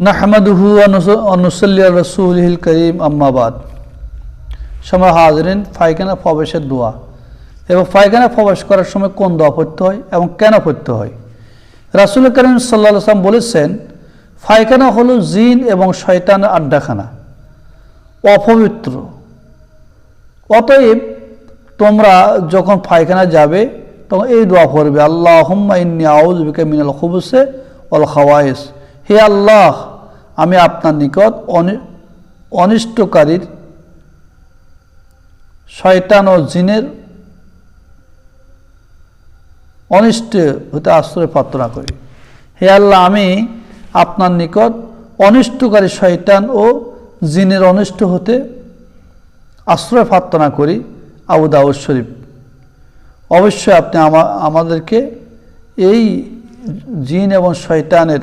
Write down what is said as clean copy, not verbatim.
নাহমাদুহু ওয়া নুসাল্লি আলা রাসূলিল কারীম আম্মা বাদ। সময় হাজিরিন, পায়খানা প্রবেশের দোয়া এবং পায়খানা প্রবেশ করার সময় কোন দোয়া পড়তে হয় এবং কেন পড়তে হয়। রাসূল কারীম সাল্লাল্লাহু আলাইহি ওয়াসাল্লাম বলেছেন, পায়খানা হলো জিন এবং শয়তানের আড্ডাখানা, অপবিত্র। অতএব তোমরা যখন পায়খানা যাবে তখন এই দোয়া পড়বে, আল্লাহুম্মা ইন্নী আউযু বিকা মিনাল খুবুসি ওয়াল খাওয়াইস। হে আল্লাহ, আমি আপনার নিকট অনিষ্টকারীর শয়তান ও জিনের অনিষ্ট হতে আশ্রয় প্রার্থনা করি। হে আল্লাহ, আমি আপনার নিকট অনিষ্টকারী শয়তান ও জিনের অনিষ্ট হতে আশ্রয় প্রার্থনা করি। আবু দাউদ শরীফ। অবশ্যই আপনি আমাদেরকে এই জিন এবং শয়তানের